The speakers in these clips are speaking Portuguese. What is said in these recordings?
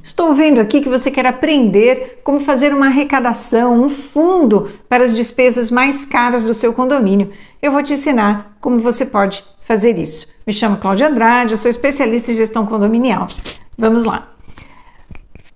Estou vendo aqui que você quer aprender como fazer uma arrecadação, um fundo para as despesas mais caras do seu condomínio. Eu vou te ensinar como você pode fazer isso. Me chamo Cláudia Andrade, eu sou especialista em gestão condominial. Vamos lá.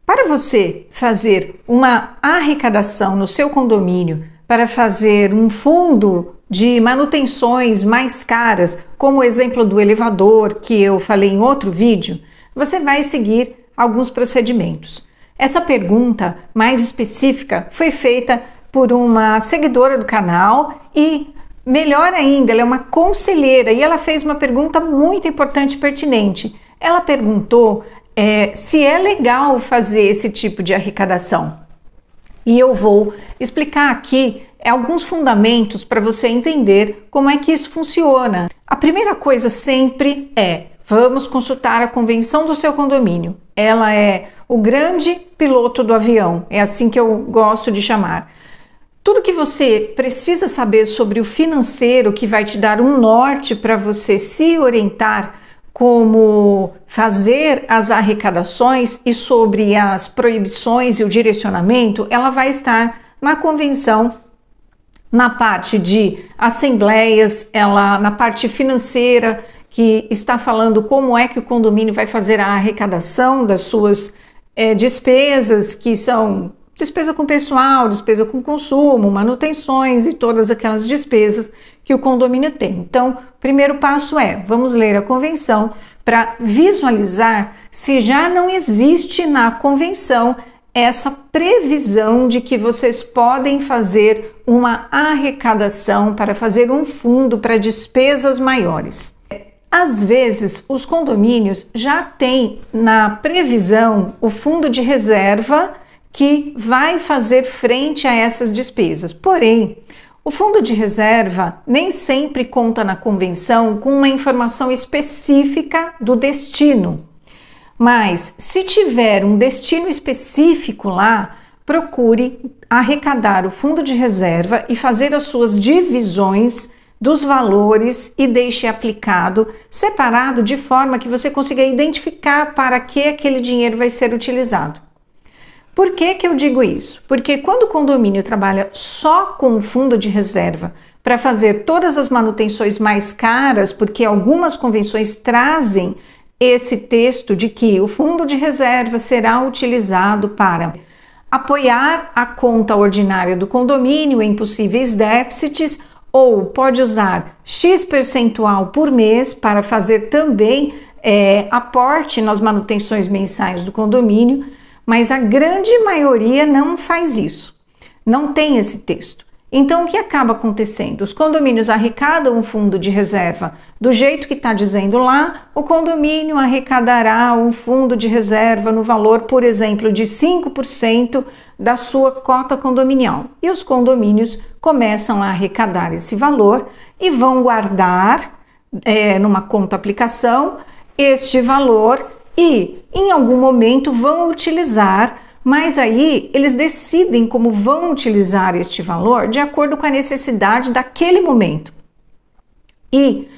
Para você fazer uma arrecadação no seu condomínio, para fazer um fundo de manutenções mais caras, como o exemplo do elevador que eu falei em outro vídeo, você vai seguir alguns procedimentos. Essa pergunta mais específica foi feita por uma seguidora do canal e, melhor ainda, ela é uma conselheira e ela fez uma pergunta muito importante e pertinente. Ela perguntou se é legal fazer esse tipo de arrecadação. E eu vou explicar aqui alguns fundamentos para você entender como é que isso funciona. A primeira coisa sempre vamos consultar a convenção do seu condomínio. Ela é o grande piloto do avião, é assim que eu gosto de chamar. Tudo que você precisa saber sobre o financeiro, que vai te dar um norte para você se orientar como fazer as arrecadações e sobre as proibições e o direcionamento, ela vai estar na convenção, na parte de assembleias, na parte financeira, que está falando como é que o condomínio vai fazer a arrecadação das suas despesas, que são despesa com pessoal, despesa com consumo, manutenções e todas aquelas despesas que o condomínio tem. Então, o primeiro passo vamos ler a convenção para visualizar se já não existe na convenção essa previsão de que vocês podem fazer uma arrecadação para fazer um fundo para despesas maiores. Às vezes, os condomínios já têm na previsão o fundo de reserva que vai fazer frente a essas despesas. Porém, o fundo de reserva nem sempre conta na convenção com uma informação específica do destino. Mas, se tiver um destino específico lá, procure arrecadar o fundo de reserva e fazer as suas divisões dos valores e deixe aplicado, separado, de forma que você consiga identificar para que aquele dinheiro vai ser utilizado. Por que eu digo isso? Porque quando o condomínio trabalha só com o fundo de reserva para fazer todas as manutenções mais caras, porque algumas convenções trazem esse texto de que o fundo de reserva será utilizado para apoiar a conta ordinária do condomínio em possíveis déficits, ou pode usar X% por mês para fazer também aporte nas manutenções mensais do condomínio, mas a grande maioria não faz isso, não tem esse texto. Então, o que acaba acontecendo? Os condomínios arrecadam um fundo de reserva do jeito que está dizendo lá, o condomínio arrecadará um fundo de reserva no valor, por exemplo, de 5% da sua cota condominial. E os condomínios começam a arrecadar esse valor e vão guardar numa conta aplicação este valor e em algum momento vão utilizar, mas aí eles decidem como vão utilizar este valor de acordo com a necessidade daquele momento. E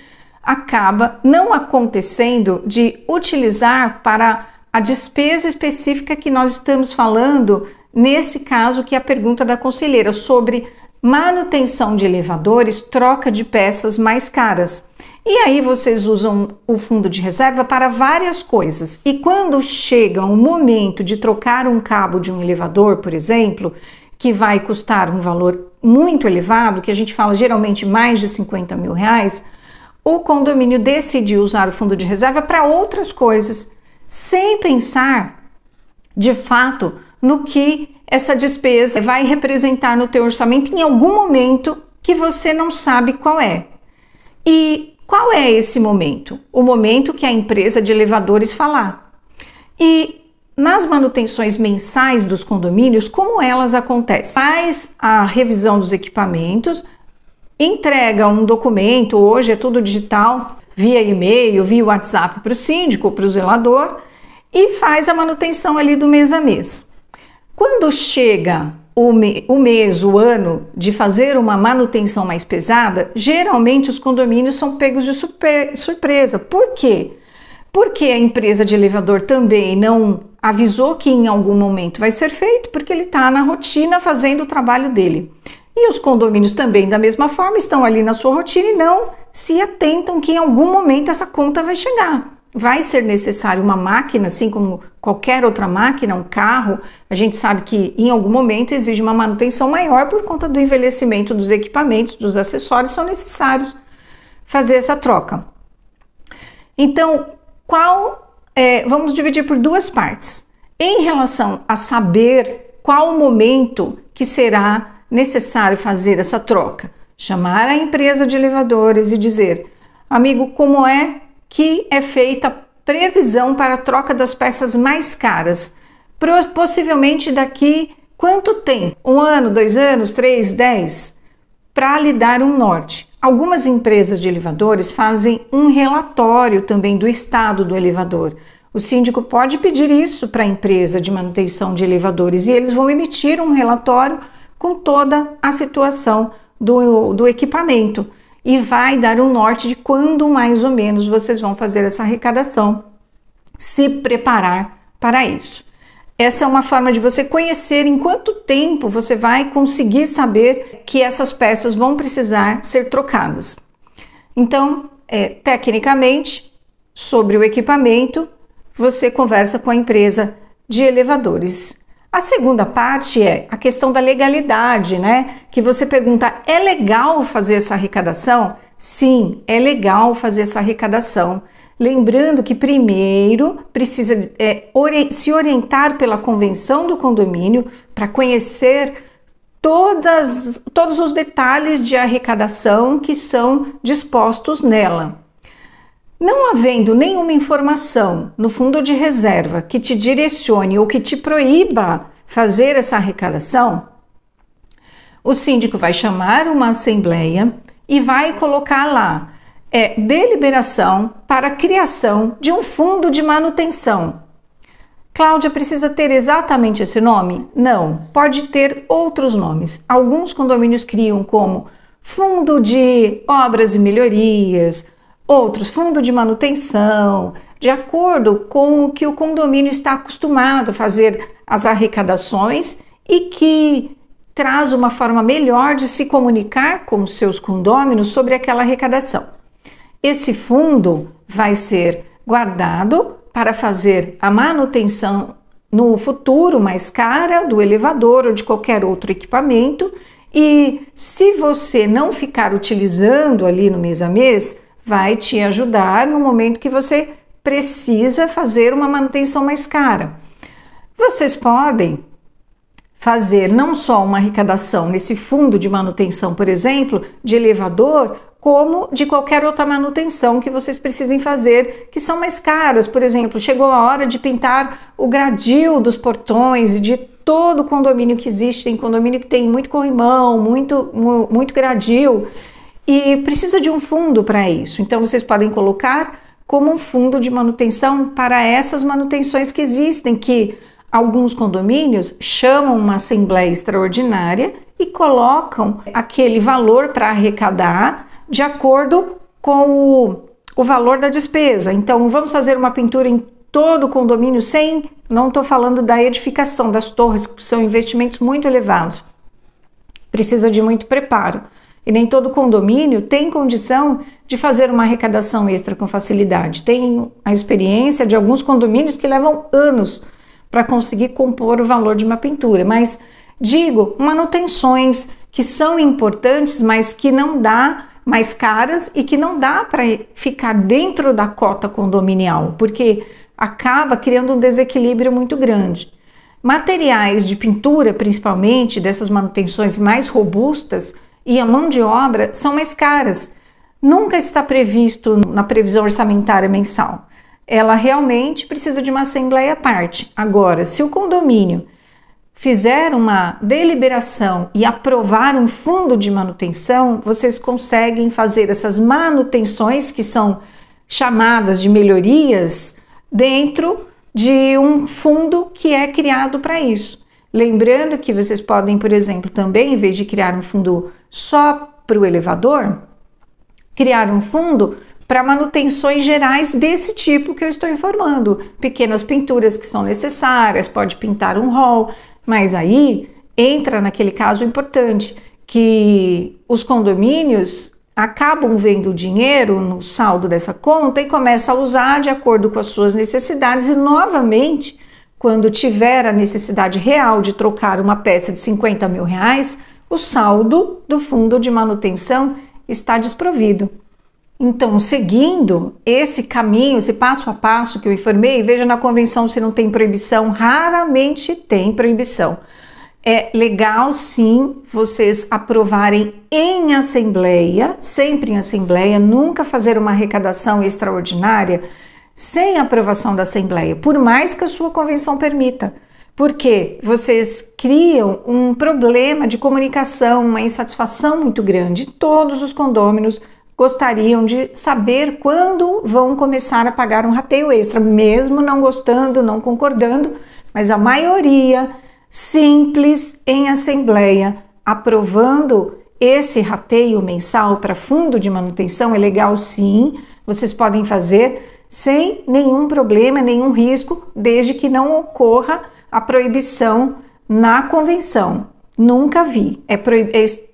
acaba não acontecendo de utilizar para a despesa específica que nós estamos falando, nesse caso que é a pergunta da conselheira, sobre manutenção de elevadores, troca de peças mais caras. E aí vocês usam o fundo de reserva para várias coisas. E quando chega o momento de trocar um cabo de um elevador, por exemplo, que vai custar um valor muito elevado, que a gente fala geralmente mais de 50 mil reais, o condomínio decidiu usar o fundo de reserva para outras coisas, sem pensar, de fato, no que essa despesa vai representar no teu orçamento em algum momento que você não sabe qual é. E qual é esse momento? O momento que a empresa de elevadores falar. E nas manutenções mensais dos condomínios, como elas acontecem? Faz a revisão dos equipamentos, entrega um documento, hoje é tudo digital, via e-mail, via WhatsApp para o síndico, para o zelador, e faz a manutenção ali do mês a mês. Quando chega o mês, o ano de fazer uma manutenção mais pesada, geralmente os condomínios são pegos de surpresa. Por quê? Porque a empresa de elevador também não avisou que em algum momento vai ser feito, porque ele está na rotina fazendo o trabalho dele. E os condomínios também, da mesma forma, estão ali na sua rotina e não se atentam que em algum momento essa conta vai chegar. Vai ser necessário uma máquina, assim como qualquer outra máquina, um carro. A gente sabe que em algum momento exige uma manutenção maior por conta do envelhecimento dos equipamentos, dos acessórios, são necessários fazer essa troca. Então, vamos dividir por duas partes. Em relação a saber qual o momento que será necessário fazer essa troca, chamar a empresa de elevadores e dizer: amigo, como é que é feita a previsão para a troca das peças mais caras? Possivelmente daqui quanto tempo? 1 ano, 2 anos, 3, 10? Para lhe dar um norte. Algumas empresas de elevadores fazem um relatório também do estado do elevador. O síndico pode pedir isso para a empresa de manutenção de elevadores e eles vão emitir um relatório com toda a situação do equipamento e vai dar um norte de quando mais ou menos vocês vão fazer essa arrecadação, se preparar para isso. Essa é uma forma de você conhecer em quanto tempo você vai conseguir saber que essas peças vão precisar ser trocadas. Então, tecnicamente, sobre o equipamento, você conversa com a empresa de elevadores. A segunda parte é a questão da legalidade, né? Que você pergunta, é legal fazer essa arrecadação? Sim, é legal fazer essa arrecadação. Lembrando que primeiro precisa se orientar pela convenção do condomínio para conhecer todos os detalhes de arrecadação que são dispostos nela. Não havendo nenhuma informação no fundo de reserva que te direcione ou que te proíba fazer essa arrecadação, o síndico vai chamar uma assembleia e vai colocar lá deliberação para a criação de um fundo de manutenção. Cláudia, precisa ter exatamente esse nome? Não, pode ter outros nomes. Alguns condomínios criam como fundo de obras e melhorias, outros, fundo de manutenção, de acordo com o que o condomínio está acostumado a fazer as arrecadações e que traz uma forma melhor de se comunicar com os seus condôminos sobre aquela arrecadação. Esse fundo vai ser guardado para fazer a manutenção no futuro mais cara do elevador ou de qualquer outro equipamento e se você não ficar utilizando ali no mês a mês, vai te ajudar no momento que você precisa fazer uma manutenção mais cara. Vocês podem fazer não só uma arrecadação nesse fundo de manutenção, por exemplo, de elevador, como de qualquer outra manutenção que vocês precisem fazer, que são mais caras. Por exemplo, chegou a hora de pintar o gradil dos portões e de todo o condomínio que existe. Tem condomínio que tem muito corrimão, muito gradil, e precisa de um fundo para isso. Então, vocês podem colocar como um fundo de manutenção para essas manutenções que existem, que alguns condomínios chamam uma assembleia extraordinária e colocam aquele valor para arrecadar de acordo com o valor da despesa. Então, vamos fazer uma pintura em todo o condomínio não estou falando da edificação das torres, que são investimentos muito elevados. Precisa de muito preparo. E nem todo condomínio tem condição de fazer uma arrecadação extra com facilidade. Tem a experiência de alguns condomínios que levam anos para conseguir compor o valor de uma pintura. Mas, digo, manutenções que são importantes, mas que não dá, mais caras e que não dá para ficar dentro da cota condominial, porque acaba criando um desequilíbrio muito grande. Materiais de pintura, principalmente, dessas manutenções mais robustas, e a mão de obra são mais caras. Nunca está previsto na previsão orçamentária mensal. Ela realmente precisa de uma assembleia à parte. Agora, se o condomínio fizer uma deliberação e aprovar um fundo de manutenção, vocês conseguem fazer essas manutenções, que são chamadas de melhorias, dentro de um fundo que é criado para isso. Lembrando que vocês podem, por exemplo, também, em vez de criar um fundo só para o elevador, criar um fundo para manutenções gerais desse tipo que eu estou informando. Pequenas pinturas que são necessárias, pode pintar um hall, mas aí entra naquele caso importante, que os condomínios acabam vendo o dinheiro no saldo dessa conta e começam a usar de acordo com as suas necessidades e novamente, quando tiver a necessidade real de trocar uma peça de 50 mil reais, o saldo do fundo de manutenção está desprovido. Então, seguindo esse caminho, esse passo a passo que eu informei, veja na convenção se não tem proibição, raramente tem proibição. É legal sim vocês aprovarem em assembleia, sempre em assembleia, nunca fazer uma arrecadação extraordinária sem aprovação da assembleia, por mais que a sua convenção permita. Porque vocês criam um problema de comunicação, uma insatisfação muito grande. Todos os condôminos gostariam de saber quando vão começar a pagar um rateio extra, mesmo não gostando, não concordando, mas a maioria simples em assembleia, aprovando esse rateio mensal para fundo de manutenção. É legal sim, vocês podem fazer sem nenhum problema, nenhum risco, desde que não ocorra a proibição na convenção. Nunca vi.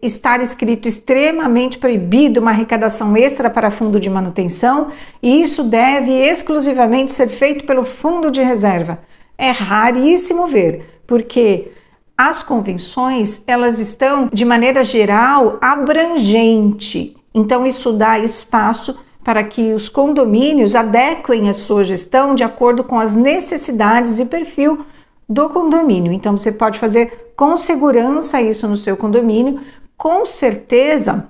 Estar escrito extremamente proibido uma arrecadação extra para fundo de manutenção, e isso deve exclusivamente ser feito pelo fundo de reserva. É raríssimo ver, porque as convenções, elas estão de maneira geral abrangente. Então isso dá espaço para que os condomínios adequem a sua gestão de acordo com as necessidades e perfil do condomínio. Então você pode fazer com segurança isso no seu condomínio, com certeza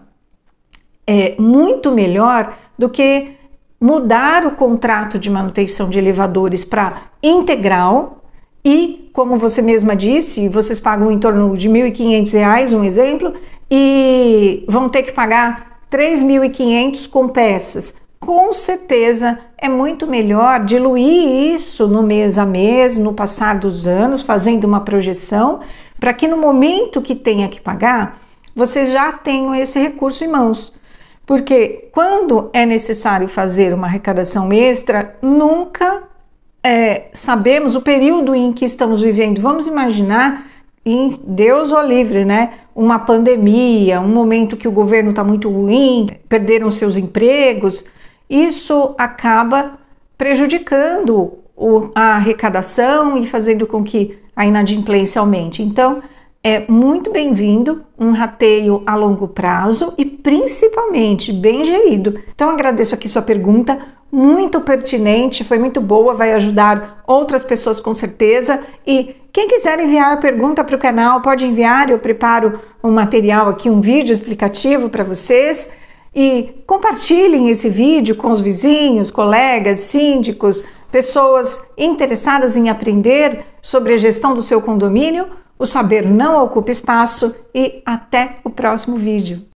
é muito melhor do que mudar o contrato de manutenção de elevadores para integral e, como você mesma disse, vocês pagam em torno de R$ 1.500, um exemplo, e vão ter que pagar R$ 3.500 com peças. Com certeza é muito melhor diluir isso no mês a mês, no passar dos anos, fazendo uma projeção, para que no momento que tenha que pagar, vocês já tenham esse recurso em mãos. Porque quando é necessário fazer uma arrecadação extra, nunca sabemos o período em que estamos vivendo. Vamos imaginar, em Deus o livre, né? Uma pandemia, um momento que o governo está muito ruim, perderam seus empregos. Isso acaba prejudicando a arrecadação e fazendo com que a inadimplência aumente. Então, é muito bem-vindo um rateio a longo prazo e principalmente bem gerido. Então, agradeço aqui sua pergunta, muito pertinente, foi muito boa, vai ajudar outras pessoas com certeza. E quem quiser enviar pergunta para o canal, pode enviar, eu preparo um material aqui, um vídeo explicativo para vocês. E compartilhem esse vídeo com os vizinhos, colegas, síndicos, pessoas interessadas em aprender sobre a gestão do seu condomínio. O saber não ocupa espaço e até o próximo vídeo.